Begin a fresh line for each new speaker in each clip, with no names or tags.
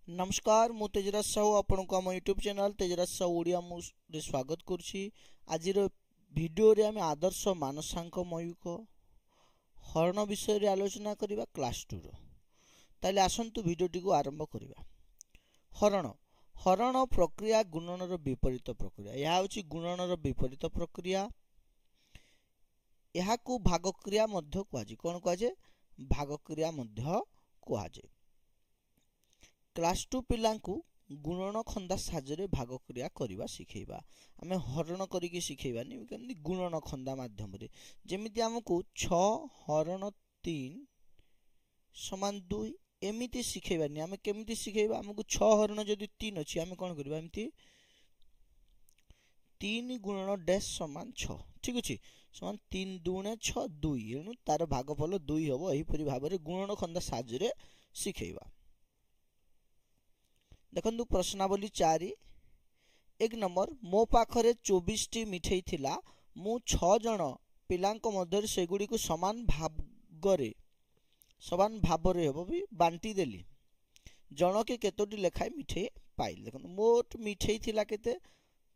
नमस्कार मु तेजराज साहू आपण को आम यूट्यूब चैनल तेजराज साहू ओडिया रे स्वागत करुच्ची। आज भिडियो रे आम आदर्श मानसांक मयूख हरण विषय रे आलोचना करबा क्लास 2 रो। ताले आसंतु भिडियोटी को आरंभ करबा। हरण हरण प्रक्रिया गुणन रो विपरीत प्रक्रिया। यह होची गुणन रो विपरीत प्रक्रिया। यहाकू भाग क्रिया मध्य कुआजे। कोन कुआजे? भाग क्रिया मध्य कुआजे। क्लास 2 पिलांकु गुणन खंदा साहाय्य भाग क्रिया करबा शिखेबा। आमे हरण करिके शिखेबानी केमि गुणन खंदा माध्यम रे। जेमिति हमकु 6 हरण 3 समान 2 एमिति शिखेबानी। आमे केमिति शिखेबा? हमकु 6 हरण जदि 3 अछि आमे कोन करबा? एमिति 3 गुणन डैश समान 6 ठीक अछि। समान 3 दुणे 6 2 एनु तार भागफल 2 हबो। एही परि भाव रे गुणन खंदा साहाय्य रे शिखेबा। देखंतु प्रश्नावली 4 एक नंबर मो पाखरे 24 टी मिठेई थिला। मु 6 जण पिलांक मध्य सेगुडी को समान भावरे हबो भी बांटी देली। जण के केतोटी लेखाय मिठेई पाइल। देखंतु मोट मिठेई थिला केते?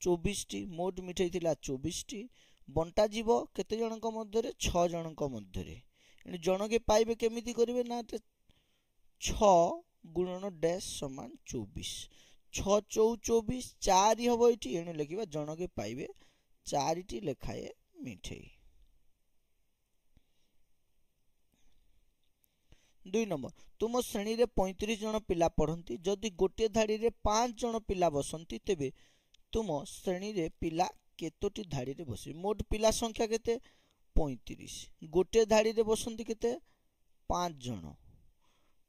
24 टी। मोट मिठेई थिला 24 टी। बंटा जीवो केते जनक मध्य रे? 6 जनक मध्य रे। एनी जण के पाइबे केमिति करिवे ना 6 गुणन डैश समान 24 6 चौ 24 4 हबो एठी। एनु लिखिबा जण के पाइबे 4 टी लेखाए मिठेई। 2 नंबर तुम श्रेणी रे 35 जण पिला पढंती। जदि गोटे धाड़ी रे 5 जण पिला बसंती तेबे तुम श्रेणी रे पिला केतोटी धाड़ी रे बसी? मोट पिला संख्या केते? 35। गोटे धाड़ी रे बसंती केते? 5 जण।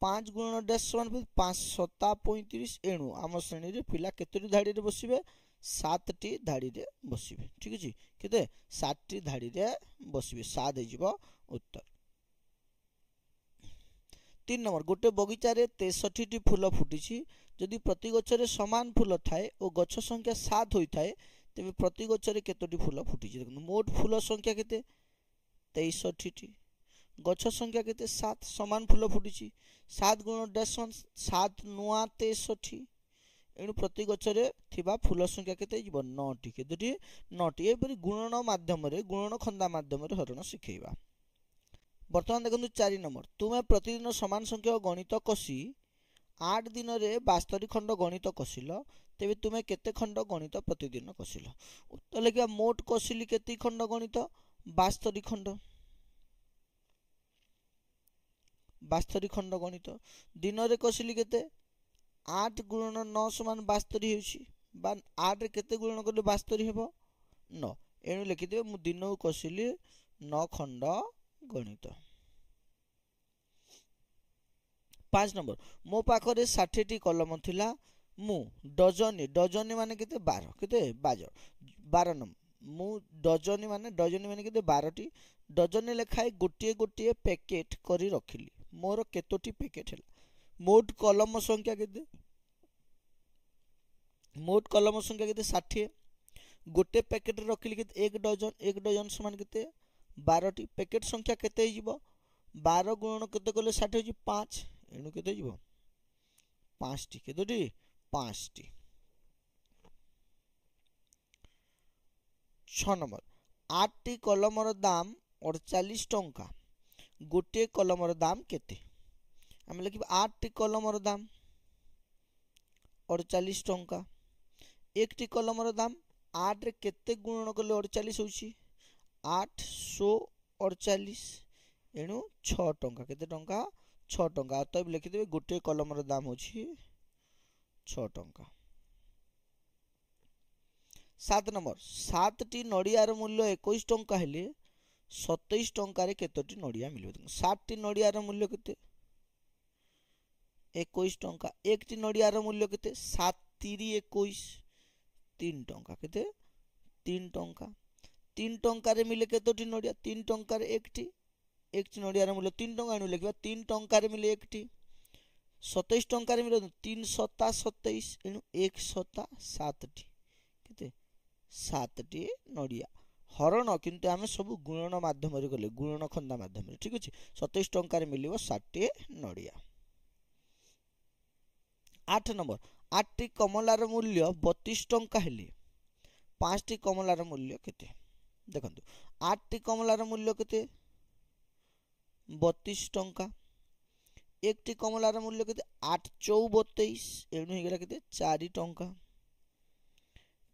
5 गुणन डैश समान 5 7 35। एणु आम श्रेणी रे पिला केतोटी धाड़ी रे बसिबे? 7 टी धाड़ी रे बसिबे। ठीक अछि। केते? 7 टी धाड़ी रे बसिबे। 7 हे जिवो उत्तर। 3 नंबर गोटे बगीचा रे 63 टी फूल फुटिछि। जदि प्रति गछ रे समान फूल थाए ओ गछ संख्या 7 होई थाए तेबे प्रति गछ रे केतोटी फूल फुटिछि? देखो मोट फूल संख्या केते? 63 टी। गछ संख्या केते? 7। समान फूल फुटिछि। 7 गुण डैश 7 नुआ 63। एणु प्रति गछ रे थिबा फूल संख्या केते जिवो? 9 टी। केतोटी? 9 टी। एपरि गुणन माध्यम रे गुणन खंदा माध्यम रे हरण शिखेबा। वर्तमान देखंतु 4 नंबर तुमे प्रतिदिन समान संख्यक गणित कसी 8 दिन रे 72 खंड गणित कसिल तेबे तुमे केते खंड गणित प्रतिदिन कसिल? उत्तर लिखिबा मोट कसिली केते खंड गणित? 72 खंड। 72 खंड गणित। दिन रे कसिली केते? 8 गुणन 9 समान 72 हेउछि। बा 8 रे केते गुणन करले 72 हेबो? 9। एणु लिखि देबे मु दिन को कसिली 9 खंड गणित। 5 नंबर मो पाखरे 60 टी कलम थिला। मु डजनी माने केते? 12। केते? 12 नंबर मु डजनी माने केते? 12 टी। डजनी लेखाए गोटिए गोटिए पैकेट करी रखिली। मोर केतोटी पैकेट हैला? मोट कलम संख्या केते? मोट कलम संख्या केते? 60। गोटे पैकेट रखिली केते? 1 डजन। 1 डजन समान केते? 12 टी। पैकेट संख्या केते हे जिवो? 12 गुणन केते कले 60 होजी? 5। एणु केते जिवो? 5 टी। केतोटी? 5 टी। 6 नंबर 8 टी कलमर दाम 48 टंका। गोटे कलमर दाम केते? आमे लिखिबा 8 टी कलमर दाम 48 टंका। 1 टी कलमर दाम 8 रे केते गुणन कले 48 होछि? 848। एणु 6 टंका। केते टंका? 6 टंका। तब लिखि देबे गोटे कलमर दाम होछि 6 टंका। 7 नंबर 7 टी नडियार मूल्य 21 टंका हेले 27 टंका रे केतोटी नडिया मिलिबो? 7 टी नडियार मूल्य केते? 21 टंका। 1 टी नडियार मूल्य केते? 7 3 21 3 टंका। केते? 3 टंका। 3 टंका रे मिले केतोटी नडिया? 3 टंका रे 1 टी। 1 टी नडियार मूल्य 3 टंका। एनु लिखिबा 3 टंका रे मिले 1 टी। 27 टंका रे मिले 3 7 27। एनु 1 7 7 टी। केते? 7 टी नडिया। हरण किंतु आमे सब गुणन माध्यम रे गले गुणन खंदा माध्यम रे। ठीक अछि। 27 टंका रे मिलिबो 60 टी नडिया। 8 नंबर 8टी कमलार मूल्य 32 टंका हेले 5टी कमलार मूल्य केते देखंतु 8टी कमलार मूल्य केते 32 टंका 1टी कमलार मूल्य केते 8 चौ 22 एणु हेगला केते 4 टंका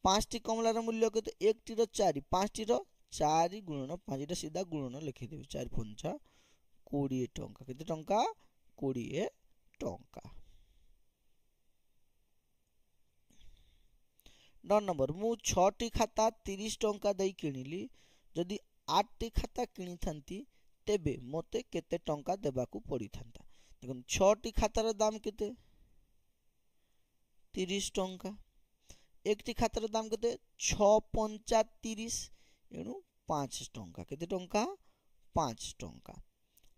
5टी कमलार मूल्य केते 1टी रो 4 5टी रो 4 गुणन 5 टा सीधा गुणन लिखि देबी 4 5 20 टंका केते टंका 20 टंका 9 नंबर मु 6टी खाता 30 टंका दई किनिली जदि 8टी खाता किनी थांती तेबे मोते केते टंका देबाकू पड़ी थांता देखन 6टी खातार दाम केते 30 टंका 1टी खातार दाम केते 6 5 30 एणु 5 टंका केते टंका 5 टंका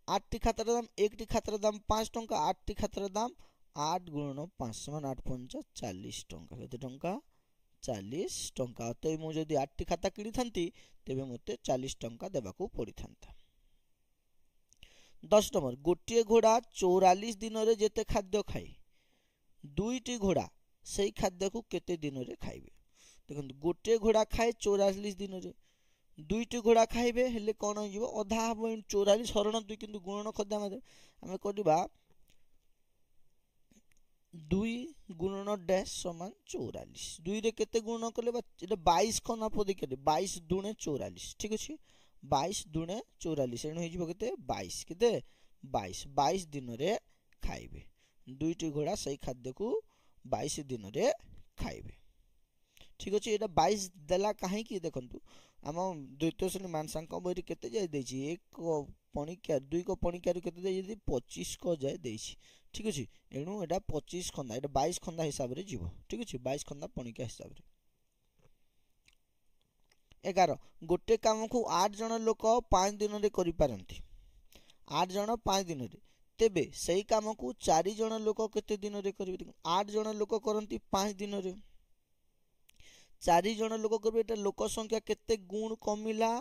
8टी खातार दाम 1टी खातार दाम 5 टंका 8टी खातार दाम 8 गुणन 5 समान 8 5 40 टंका केते टंका 40 टंका तो मु जदि 8टी खाता किनी थांती तेबे मते 40 टंका देबाकू पड़ी थांता 10 नंबर गोटे घोड़ा 44 दिन रे जेते खाद्य खाए दुईटी घोड़ा सेई खाद्य को केते दिन रे खाइबे देखंतु गोटे घोड़ा खाए 44 दिन रे दुईटी घोड़ा खाइबे हेले कोन हो जिवो अधा हबो 44 हरण 2 किंतु गुणन खद्य आमे करिबा 2 गुणन डैश समान 44 2 रे केते गुणन कले बा एटा 22 खना पदी केते 22 दुणे 44 ठीक अछि 22 दुणे 44 एनु हेजिबो केते 22 केते 22 दिन रे खाइबे दुईटी घोड़ा सही खाद्य को 22 दिन रे खाइबे ठीक अछि एटा 22 देला काहे कि देखंतु हम द्वितीय श्रेणी मानसांक बही केते जाय देछि एक पणिका 2 को पणिका केते जाय यदि 25 को जाय देछि ठीक अछि एणु एटा 25 खंदा एटा 22 खंदा हिसाब रे जीवो ठीक अछि 22 खंदा पणिका हिसाब रे 11 गोटे काम को 8 जण लोक 5 दिन रे करि पारंती 8 जण 5 दिन रे तेबे सही काम को 4 जण लोक केते दिन रे करिवे 8 जण लोक करंती 5 दिन रे 4 जण लोक करबे एटा लोक संख्या केते गुण कमिला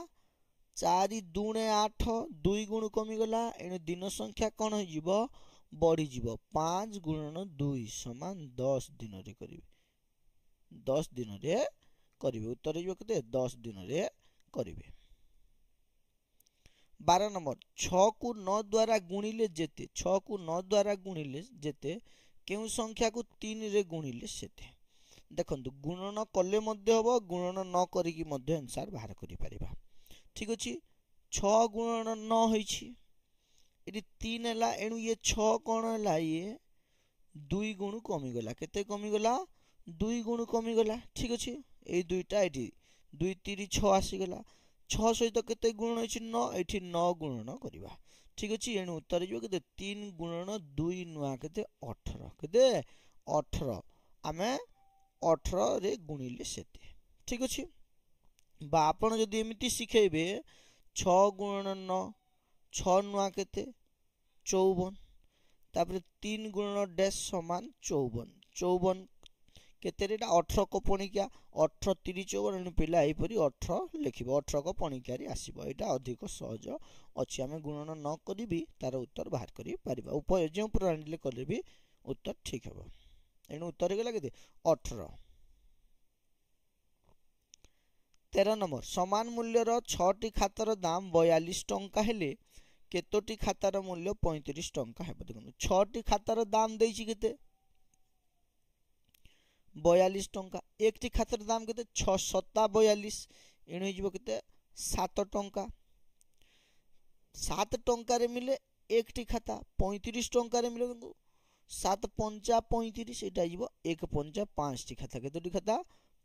4 दुणे 8 2 गुण कमी गला एने दिन संख्या कोन हो जिवो बढ़ी जिवो 5 गुणन 2 समान 10 दिन रे करिवे 10 दिन रे करिवे उत्तर जिवो केते 10 दिन रे करिवे 12 नंबर 6 को 9 द्वारा गुणिले जेते 6 को 9 द्वारा गुणिले जेते केउ संख्या को 3 रे गुणिले सेते देखंतु गुणन कले मध्य हबो गुणन न करिकि मध्य आंसर बाहर करि परिबा ठीक अछि 6 गुणन 9 होइछि एटी 3 हला एणु ये 6 कोन हला ये 2 गुण कमी गला केते कमी गला 2 गुण कमी गला ठीक अछि ए दुईटा एटी 2 3 6 आसी गला 6 सहित केते गुणन होइछि 9 एठी 9 गुणन करिबा ठीक अछि एणु उत्तर जो केते 3 गुणन 2 नुआ केते 18 केते 18 आमे 18 रे गुणिले सेते ठीक अछि बा आपण जदि एमिति सिखेबे 6 गुणन 9 6 नुआ केते 54 तापर 3 गुणन डैश समान 54 54 केते रेटा 18 को पणिका 18 30 54 एनु पिला एई परी 18 लिखिबो 18 को पणिका रे आसीबो एटा अधिक सहज अछि हमें गुणन न करिबी तार उत्तर बाहर करि परिबा उपाय जे प्रणाली ले करले भी उत्तर ठीक हेबो एनु उत्तर गेला केते 18 13 नंबर समान मूल्य रो 6टी खातार दाम 42 टंका हेले केतोटी खातार मूल्य 35 टंका हेबो देखु 6टी खातार दाम देछि केते 42 टंका एकटी खातार दाम केते 6 7 42 एनु हिजबो केते 7 टंका 7 टंका रे मिले एकटी खाता 35 टंका रे मिले 7 5 35 एटा हिजबो 1 5 5 टी खाता केतोटी खाता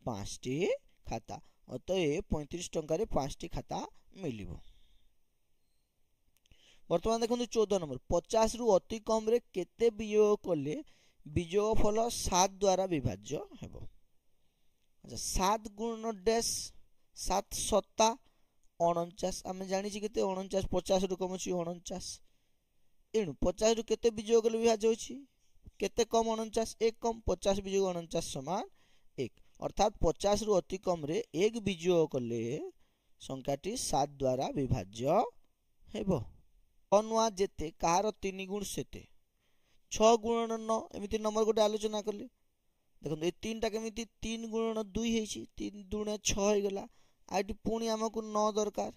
5 टी खाता अतः 35 टंका रे 5 टी खाता मिलिबो वर्तमान देखो 14 नंबर 50 रु अति कम रे केते वियोग कले वियोग फल 7 द्वारा विभाज्य हेबो अच्छा 7 गुण डैश 7 सत्ता 49 आमे जानि छि केते 49 50 रु कम छि 49 एनु 50 रु केते वियोग कले विभाज्य होछि केते कम 49 1 कम 50 वियोग 49 समान 1 अर्थात 50 रु अति कम रे एक वियोग कले संख्याटी 7 द्वारा विभाज्य हेबो अनुआ जेते कार 3 गुण सेते 6 गुणन 9 एमती नंबर गोटे आलोचना कले देखो ये 3 टा केमी 3 गुणन 2 है 3 दुणे 6 हो गला आइटी पुणी आमको 9 दरकार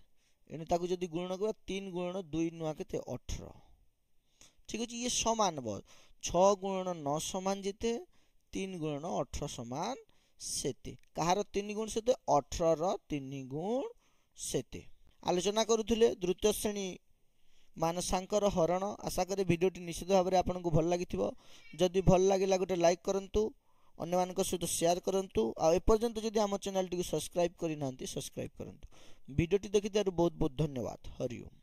एने ताकू जदि गुणन करबा 3 गुणन 2 नुआ केते 18 ठीक अछि ये समान ब 6 गुणन 9 समान जेते 3 गुणन 18 समान सेते कहार 3 गुण सेते 18 रो 3 गुण सेते आलोचना करूथिले द्वितीय श्रेणी मानसांकर हरण आशा करे भिडियोटी निश्चित भाव में आपको भल लगी जदि भल लगे गोटे लाइक करंतु अन्य मान सहित शेयर करंतु आ एपर्यंत जदि आम चैनल टी सब्सक्राइब करना सब्सक्राइब करंतु भिडियोटी देखि बहुत बहुत धन्यवाद हरिओम।